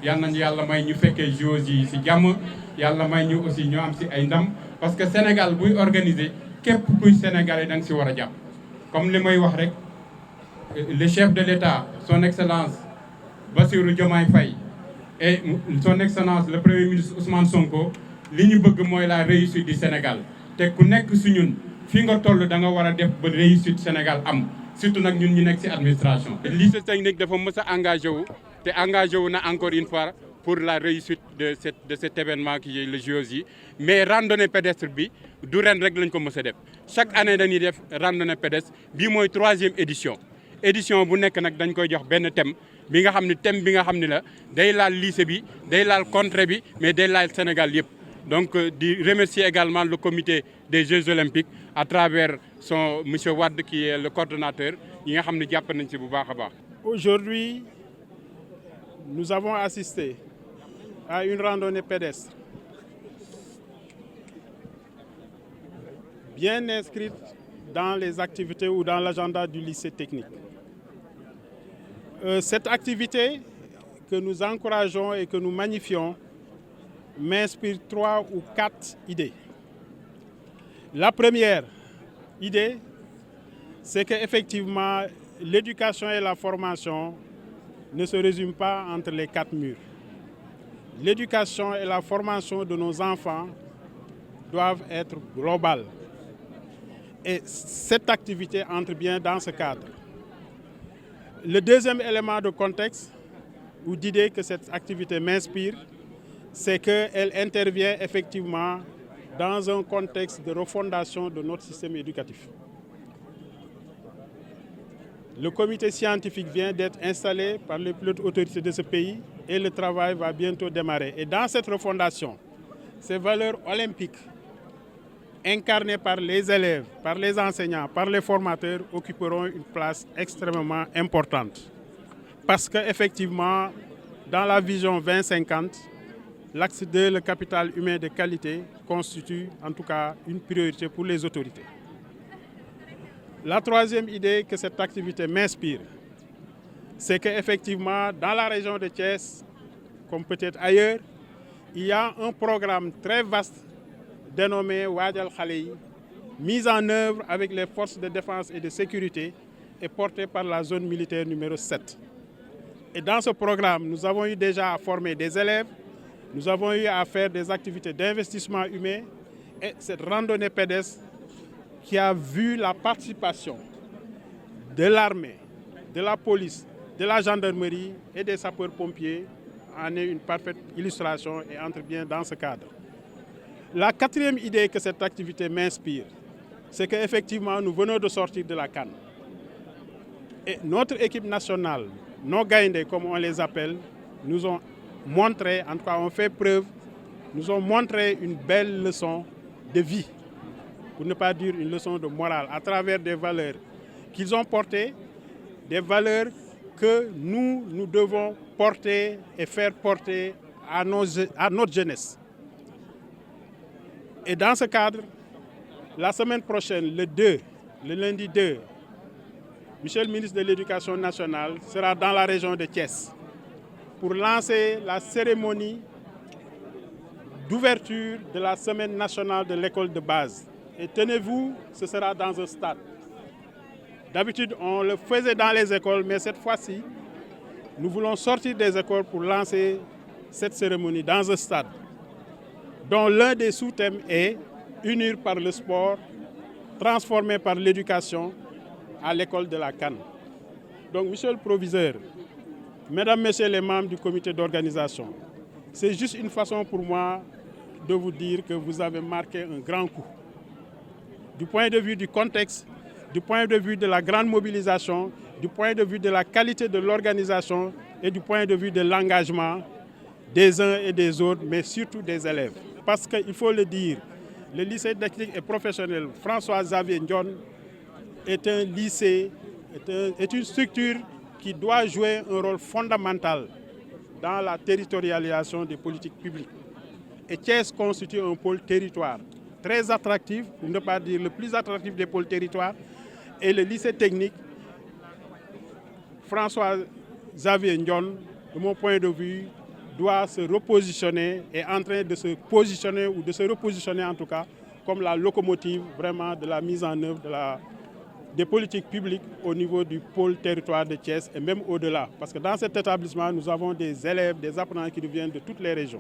yal nañu yàlla may ñu fekkee JOJ yi ci jàmm yàlla may ñu aussi ñu am ci ay ndam parce que Sénégal buy organiser képp kuy Sénégalais da nga ci war a jàpp. comme li may wax rek le chef de l'État son excellence Bassirou Diomaye Faye et son excellence le premier ministre Ousmane Sonko li ñu bëgg mooy la réussite du Sénégal te ku nekk ci ñun fi nga toll da nga war a def ba réussite Sénégal am surtout nag ñun ñu nekk ci administration. lycée technique dafa mës a engagé wu te engagé wu na encore une fois pour la réussite de cet événement qui est le JOJ mais randonnée pédestre bi du ren rek lañ ko mës a def chaque année dañuy def randonnée pédestre bii mooy 3e édition. édition bu nekk nag dañ koy jox benn thème bi nga xam ne thème bi nga xam ne la day laal lycée bi day laal contrée bi mais day laal Sénégal yëpp. donc di remercier également le comité des Jeux olympiques à travers son monsieur Wade qui est le coordonnateur yi nga xam ne jàpp nañ ci bu baax a baax. Aujourd'hui, nous avons assisté à une randonnée pédestre bien inscrite dans les activités ou dans l'agenda du lycée technique. Cette activité que nous encourageons et que nous magnifions m'inspire 3 ou 4 idées. La première idée, c'est qu'effectivement, l'éducation et la formation ne se résument pas entre les 4 murs. L'éducation et la formation de nos enfants doivent être globales. Et cette activité entre bien dans ce cadre. Le deuxième élément de contexte ou d'idée que cette activité m'inspire, c'est qu'elle intervient effectivement dans un contexte de refondation de notre système éducatif. Le comité scientifique vient d'être installé par les plus hautes autorités de ce pays et le travail va bientôt démarrer. Et dans cette refondation, ces valeurs olympiques incarnées par les élèves, par les enseignants, par les formateurs occuperont une place extrêmement importante. Parce qu'effectivement, dans la vision 2050, l'axe 2, le capital humain de qualité, constitue en tout cas une priorité pour les autorités. La troisième idée que cette activité m'inspire, c'est qu'effectivement, dans la région de Thiès, comme peut-être ailleurs, il y a un programme très vaste dénommé Wadjal Khaleyi, mis en œuvre avec les forces de défense et de sécurité et porté par la zone militaire numéro 7. Et dans ce programme, nous avons eu déjà à former des élèves, nous avons eu à faire des activités d'investissement humain et cette randonnée pédestre qui a vu la participation de l'armée, de la police, de la gendarmerie et des sapeurs-pompiers en est une parfaite illustration et entre bien dans ce cadre. La quatrième idée que cette activité m'inspire, c'est qu'effectivement nous venons de sortir de la CAN. Et notre équipe nationale, nos Gaïndés comme on les appelle, nous ont montré, en tout cas ont fait preuve, nous ont montré une belle leçon de vie, pour ne pas dire une leçon de morale, à travers des valeurs qu'ils ont portées, des valeurs que nous devons porter et faire porter à notre jeunesse. Et dans ce cadre, la semaine prochaine, le lundi 2, Monsieur le ministre de l'Éducation nationale sera dans la région de Thiès pour lancer la cérémonie d'ouverture de la Semaine nationale de l'école de base. Et tenez-vous, ce sera dans un stade. D'habitude, on le faisait dans les écoles, mais cette fois-ci, nous voulons sortir des écoles pour lancer cette cérémonie dans un stade, dont l'un des sous-thèmes est « Unir par le sport, transformer par l'éducation à l'école de la CAN ». Donc, monsieur le proviseur, mesdames, messieurs les membres du comité d'organisation, c'est juste une façon pour moi de vous dire que vous avez marqué un grand coup. Du point de vue du contexte, du point de vue de la grande mobilisation, du point de vue de la qualité de l'organisation et du point de vue de l'engagement des uns et des autres, mais surtout des élèves. Parce qu'il faut le dire, le lycée technique et professionnel François-Xavier Ndione est un lycée, est une structure qui doit jouer un rôle fondamental dans la territorialisation des politiques publiques. Et Thiès constitue un pôle territoire très attractif, pour ne pas dire le plus attractif des pôles territoires. Et le lycée technique François-Xavier Ndione, de mon point de vue, doit se repositionner, est en train de se positionner ou de se repositionner en tout cas comme la locomotive vraiment de la mise en œuvre des politiques publiques au niveau du pôle territoire de Thiès et même au-delà. Parce que dans cet établissement, nous avons des élèves, des apprenants qui viennent de toutes les régions.